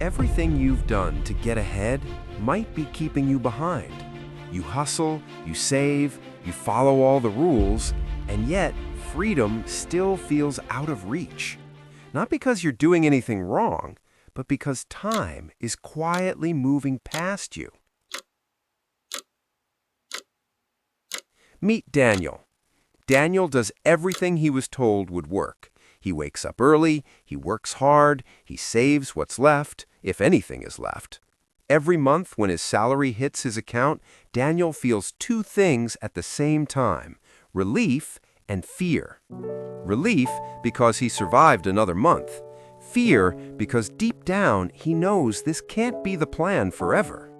Everything you've done to get ahead might be keeping you behind. You hustle, you save, you follow all the rules, and yet freedom still feels out of reach. Not because you're doing anything wrong, but because time is quietly moving past you. Meet Daniel. Daniel does everything he was told would work. He wakes up early, he works hard, he saves what's left, if anything is left. Every month when his salary hits his account, Daniel feels two things at the same time: relief and fear. Relief because he survived another month. Fear because deep down he knows this can't be the plan forever.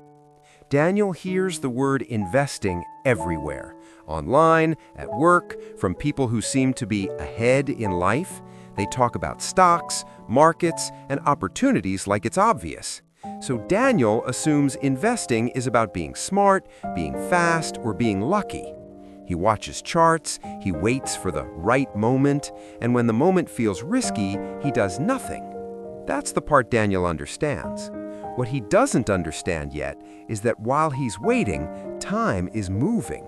Daniel hears the word investing everywhere, online, at work, from people who seem to be ahead in life. They talk about stocks, markets, and opportunities like it's obvious. So Daniel assumes investing is about being smart, being fast, or being lucky. He watches charts, he waits for the right moment, and when the moment feels risky, he does nothing. That's the part Daniel understands. What he doesn't understand yet is that while he's waiting, time is moving.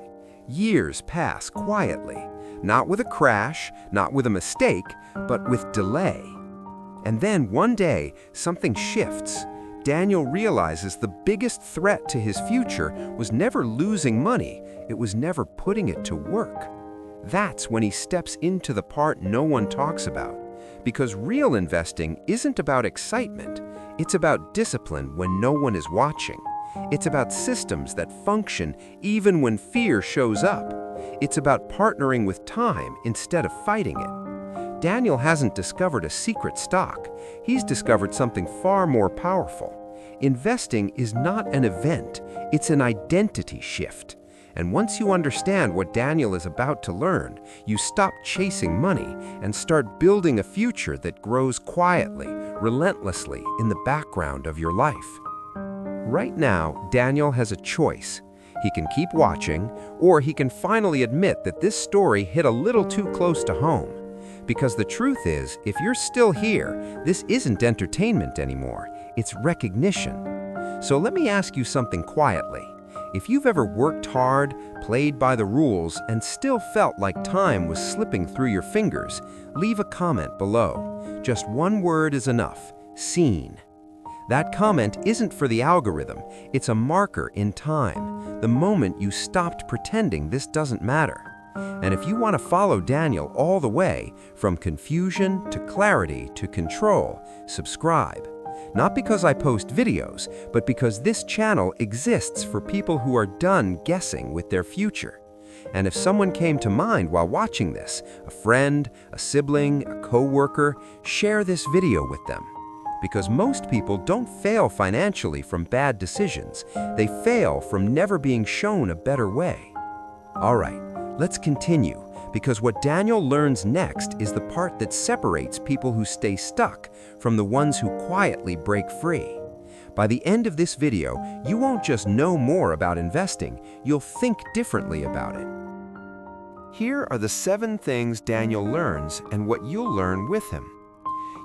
Years pass quietly, not with a crash, not with a mistake, but with delay. And then one day, something shifts. Daniel realizes the biggest threat to his future was never losing money, it was never putting it to work. That's when he steps into the part no one talks about. Because real investing isn't about excitement, it's about discipline when no one is watching. It's about systems that function even when fear shows up. It's about partnering with time instead of fighting it. Daniel hasn't discovered a secret stock. He's discovered something far more powerful. Investing is not an event, it's an identity shift. And once you understand what Daniel is about to learn, you stop chasing money and start building a future that grows quietly, relentlessly in the background of your life. Right now, Daniel has a choice. He can keep watching, or he can finally admit that this story hit a little too close to home. Because the truth is, if you're still here, this isn't entertainment anymore, it's recognition. So let me ask you something quietly. If you've ever worked hard, played by the rules, and still felt like time was slipping through your fingers, leave a comment below. Just one word is enough: seen. That comment isn't for the algorithm, it's a marker in time, the moment you stopped pretending this doesn't matter. And if you want to follow Daniel all the way, from confusion to clarity to control, subscribe. Not because I post videos, but because this channel exists for people who are done guessing with their future. And if someone came to mind while watching this, a friend, a sibling, a coworker, share this video with them. Because most people don't fail financially from bad decisions, they fail from never being shown a better way. All right, let's continue, because what Daniel learns next is the part that separates people who stay stuck from the ones who quietly break free. By the end of this video, you won't just know more about investing, you'll think differently about it. Here are the 7 things Daniel learns and what you'll learn with him.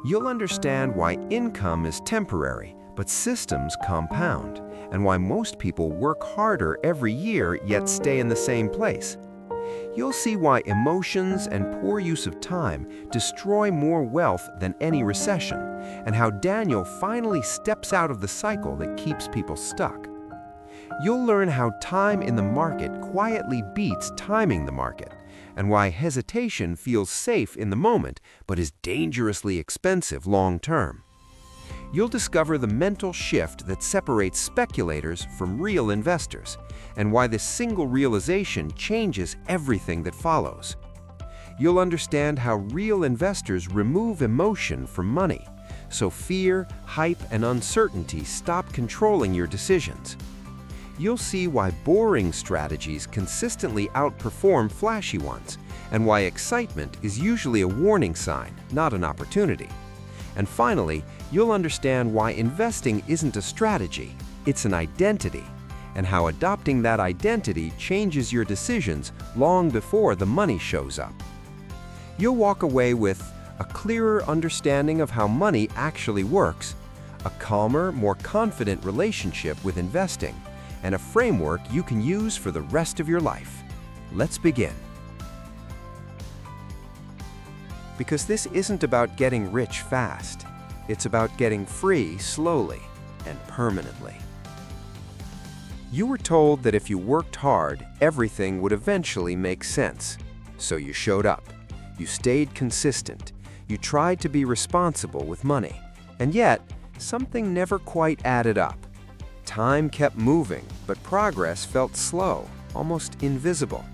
You'll understand why income is temporary, but systems compound, and why most people work harder every year yet stay in the same place. You'll see why emotions and poor use of time destroy more wealth than any recession, and how Daniel finally steps out of the cycle that keeps people stuck. You'll learn how time in the market quietly beats timing the market, and why hesitation feels safe in the moment but is dangerously expensive long-term. You'll discover the mental shift that separates speculators from real investors, and why this single realization changes everything that follows. You'll understand how real investors remove emotion from money, so fear, hype, and uncertainty stop controlling your decisions. You'll see why boring strategies consistently outperform flashy ones, and why excitement is usually a warning sign, not an opportunity. And finally, you'll understand why investing isn't a strategy, it's an identity, and how adopting that identity changes your decisions long before the money shows up. You'll walk away with a clearer understanding of how money actually works, a calmer, more confident relationship with investing, and a framework you can use for the rest of your life. Let's begin. Because this isn't about getting rich fast. It's about getting free slowly and permanently. You were told that if you worked hard, everything would eventually make sense. So you showed up. You stayed consistent. You tried to be responsible with money. And yet, something never quite added up. Time kept moving, but progress felt slow, almost invisible.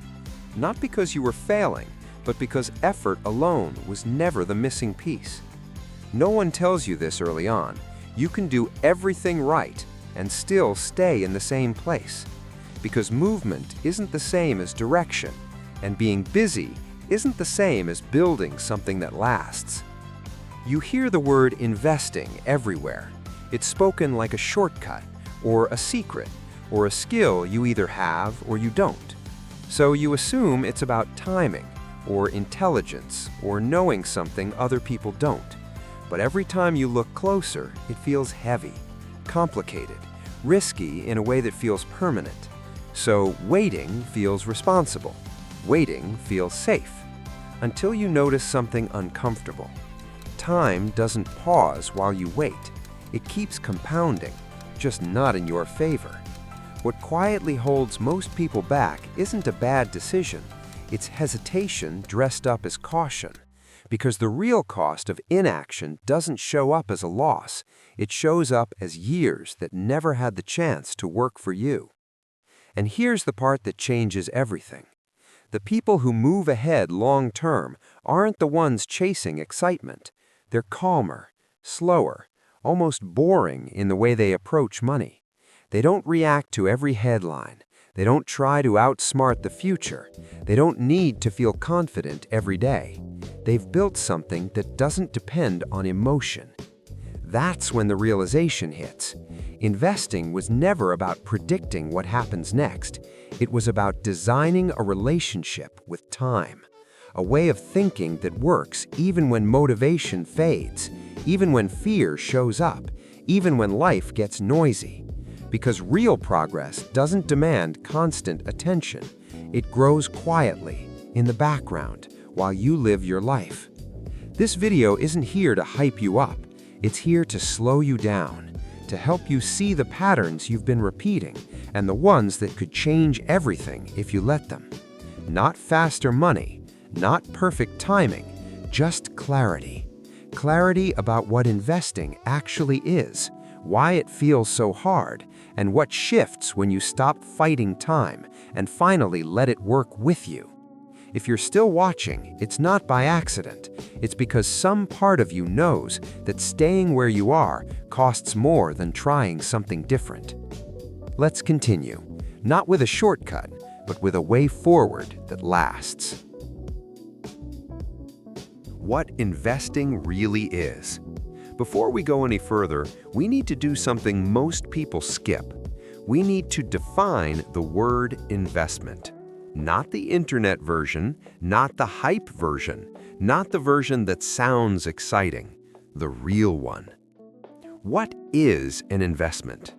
Not because you were failing, but because effort alone was never the missing piece. No one tells you this early on. You can do everything right and still stay in the same place. Because movement isn't the same as direction, and being busy isn't the same as building something that lasts. You hear the word investing everywhere. It's spoken like a shortcut, or a secret, or a skill you either have or you don't. So you assume it's about timing, or intelligence, or knowing something other people don't. But every time you look closer, it feels heavy, complicated, risky in a way that feels permanent. So waiting feels responsible. Waiting feels safe. Until you notice something uncomfortable. Time doesn't pause while you wait. It keeps compounding, just not in your favor. What quietly holds most people back isn't a bad decision. It's hesitation dressed up as caution. Because the real cost of inaction doesn't show up as a loss. It shows up as years that never had the chance to work for you. And here's the part that changes everything. The people who move ahead long term aren't the ones chasing excitement. They're calmer, slower, almost boring in the way they approach money. They don't react to every headline. They don't try to outsmart the future. They don't need to feel confident every day. They've built something that doesn't depend on emotion. That's when the realization hits. Investing was never about predicting what happens next. It was about designing a relationship with time. A way of thinking that works even when motivation fades, even when fear shows up, even when life gets noisy. Because real progress doesn't demand constant attention. It grows quietly, in the background, while you live your life. This video isn't here to hype you up. It's here to slow you down, to help you see the patterns you've been repeating and the ones that could change everything if you let them. Not faster money, not perfect timing, just clarity. Clarity about what investing actually is, why it feels so hard, and what shifts when you stop fighting time and finally let it work with you. If you're still watching, it's not by accident. It's because some part of you knows that staying where you are costs more than trying something different. Let's continue, not with a shortcut, but with a way forward that lasts. What investing really is. Before we go any further, we need to do something most people skip. We need to define the word investment. Not the internet version, not the hype version, not the version that sounds exciting, the real one. What is an investment?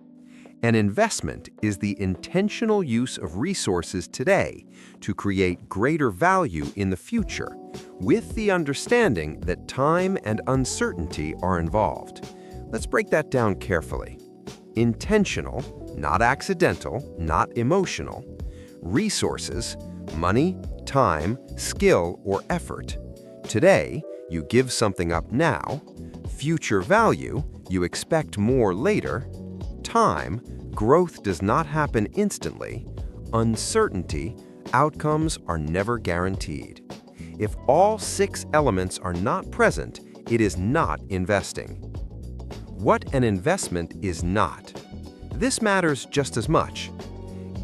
An investment is the intentional use of resources today to create greater value in the future, with the understanding that time and uncertainty are involved. Let's break that down carefully. Intentional, not accidental, not emotional. Resources, money, time, skill, or effort. Today, you give something up now. Future value, you expect more later. Time, growth does not happen instantly. Uncertainty, outcomes are never guaranteed. If all 6 elements are not present, it is not investing. What an investment is not. This matters just as much.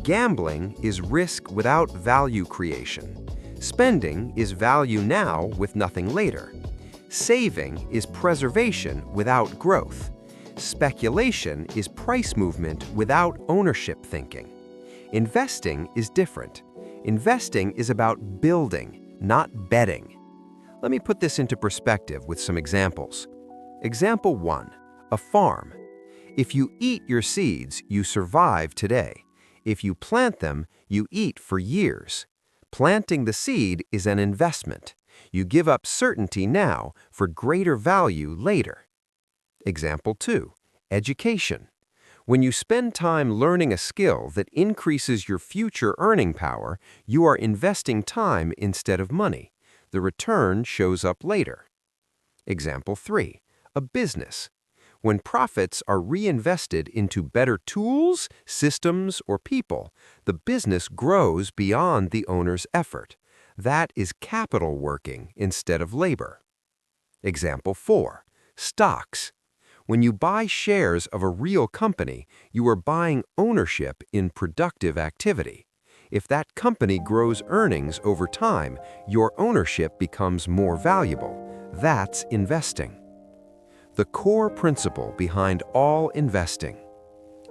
Gambling is risk without value creation. Spending is value now with nothing later. Saving is preservation without growth. Speculation is price movement without ownership thinking. Investing is different. Investing is about building, not betting. Let me put this into perspective with some examples. Example 1. a farm. If you eat your seeds, you survive today. If you plant them, you eat for years. Planting the seed is an investment. You give up certainty now for greater value later. Example 2. Education. When you spend time learning a skill that increases your future earning power, you are investing time instead of money. The return shows up later. Example 3. A business. When profits are reinvested into better tools, systems, or people, the business grows beyond the owner's effort. That is capital working instead of labor. Example 4. Stocks. When you buy shares of a real company, you are buying ownership in productive activity. If that company grows earnings over time, your ownership becomes more valuable. That's investing. The core principle behind all investing.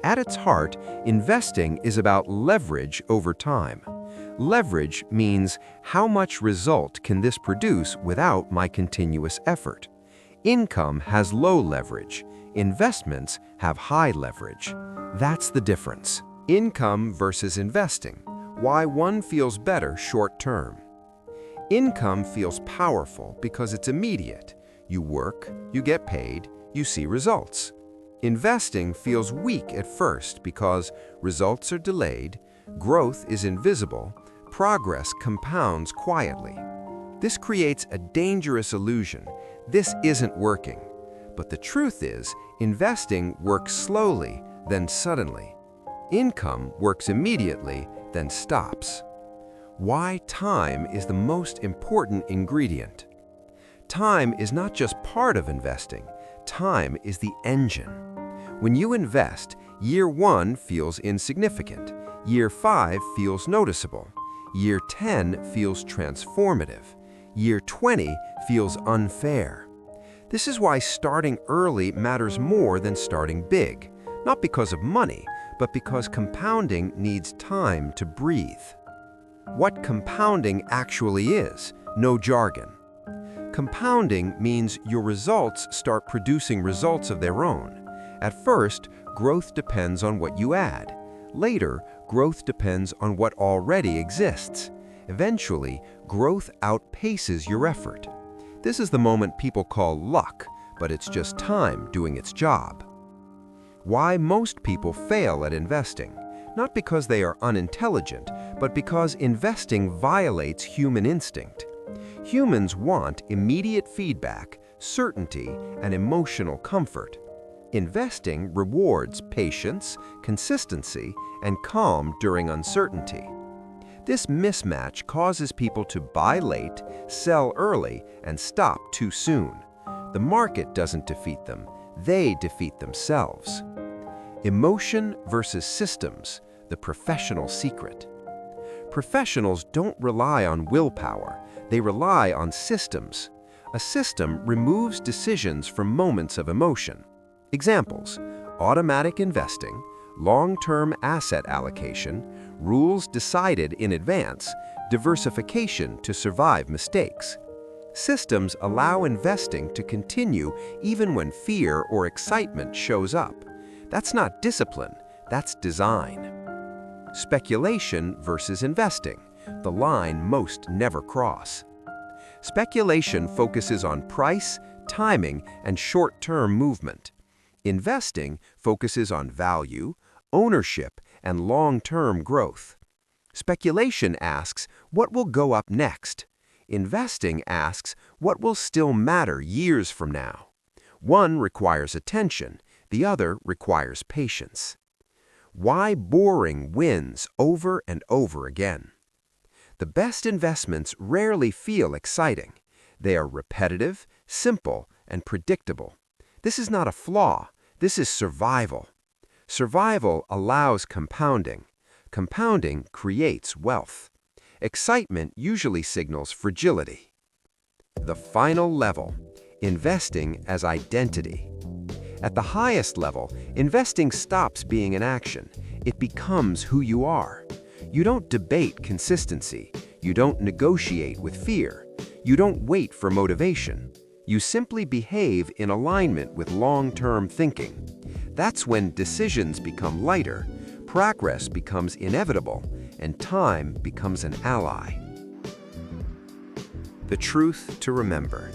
At its heart, investing is about leverage over time. Leverage means how much result can this produce without my continuous effort. Income has low leverage. Investments have high leverage. That's the difference. Income versus investing. Why one feels better short term. Income feels powerful because it's immediate. You work, you get paid, you see results. Investing feels weak at first because results are delayed, growth is invisible, progress compounds quietly. This creates a dangerous illusion. This isn't working. But the truth is, investing works slowly, then suddenly. Income works immediately, then stops. Why time is the most important ingredient. Time is not just part of investing. Time is the engine. When you invest, year 1 feels insignificant. Year 5 feels noticeable. Year 10 feels transformative. Year 20 feels unfair. This is why starting early matters more than starting big, not because of money, but because compounding needs time to breathe. What compounding actually is, no jargon. Compounding means your results start producing results of their own. At first, growth depends on what you add. Later, growth depends on what already exists. Eventually, growth outpaces your effort. This is the moment people call luck, but it's just time doing its job. Why most people fail at investing? Not because they are unintelligent, but because investing violates human instinct. Humans want immediate feedback, certainty, and emotional comfort. Investing rewards patience, consistency, and calm during uncertainty. This mismatch causes people to buy late, sell early, and stop too soon. The market doesn't defeat them, they defeat themselves. Emotion versus systems, the professional secret. Professionals don't rely on willpower, they rely on systems. A system removes decisions from moments of emotion. Examples: automatic investing, long-term asset allocation, rules decided in advance, diversification to survive mistakes. Systems allow investing to continue even when fear or excitement shows up. That's not discipline, that's design. Speculation versus investing, the line most never cross. Speculation focuses on price, timing, and short-term movement. Investing focuses on value, ownership, and long-term growth. Speculation asks, what will go up next? Investing asks, what will still matter years from now? One requires attention, the other requires patience. Why boring wins over and over again? The best investments rarely feel exciting. They are repetitive, simple, and predictable. This is not a flaw. This is survival. Survival allows compounding. Compounding creates wealth. Excitement usually signals fragility. The final level, investing as identity. At the highest level, investing stops being an action. It becomes who you are. You don't debate consistency. You don't negotiate with fear. You don't wait for motivation. You simply behave in alignment with long-term thinking. That's when decisions become lighter, progress becomes inevitable, and time becomes an ally. The truth to remember.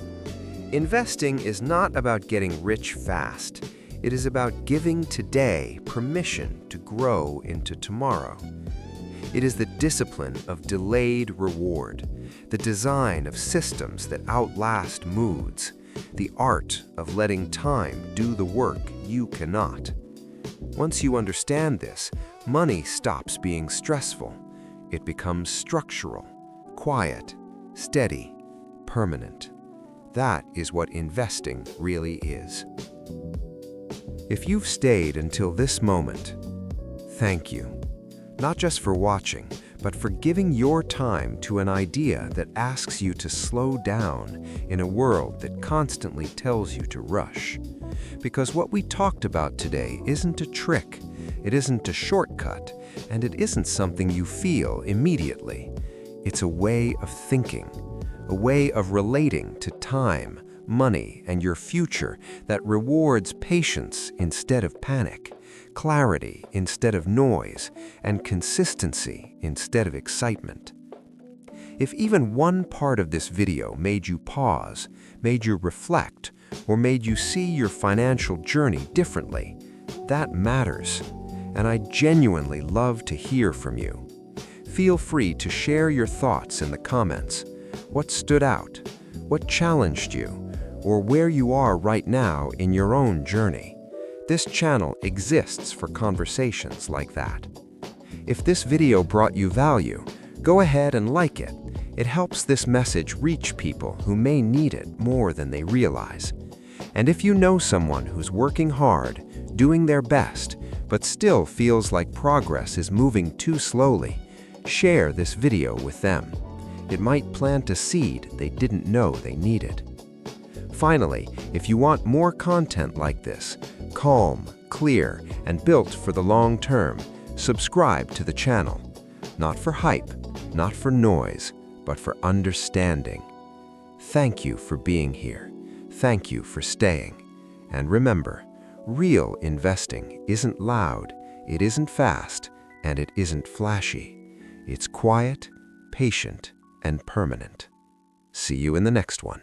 Investing is not about getting rich fast. It is about giving today permission to grow into tomorrow. It is the discipline of delayed reward, the design of systems that outlast moods, the art of letting time do the work you cannot. Once you understand this, money stops being stressful. It becomes structural, quiet, steady, permanent. That is what investing really is. If you've stayed until this moment, thank you. Not just for watching, but for giving your time to an idea that asks you to slow down in a world that constantly tells you to rush. Because what we talked about today isn't a trick, it isn't a shortcut, and it isn't something you feel immediately. It's a way of thinking, a way of relating to time, money, and your future that rewards patience instead of panic, clarity instead of noise, and consistency instead of excitement. If even one part of this video made you pause, made you reflect, or made you see your financial journey differently, that matters. And I genuinely love to hear from you. Feel free to share your thoughts in the comments. What stood out? What challenged you? Or where you are right now in your own journey? This channel exists for conversations like that. If this video brought you value, go ahead and like it. It helps this message reach people who may need it more than they realize. And if you know someone who's working hard, doing their best, but still feels like progress is moving too slowly, share this video with them. It might plant a seed they didn't know they needed. Finally, if you want more content like this, calm, clear, and built for the long term, subscribe to the channel. Not for hype, not for noise, but for understanding. Thank you for being here. Thank you for staying. And remember, real investing isn't loud, it isn't fast, and it isn't flashy. It's quiet, patient, and permanent. See you in the next one.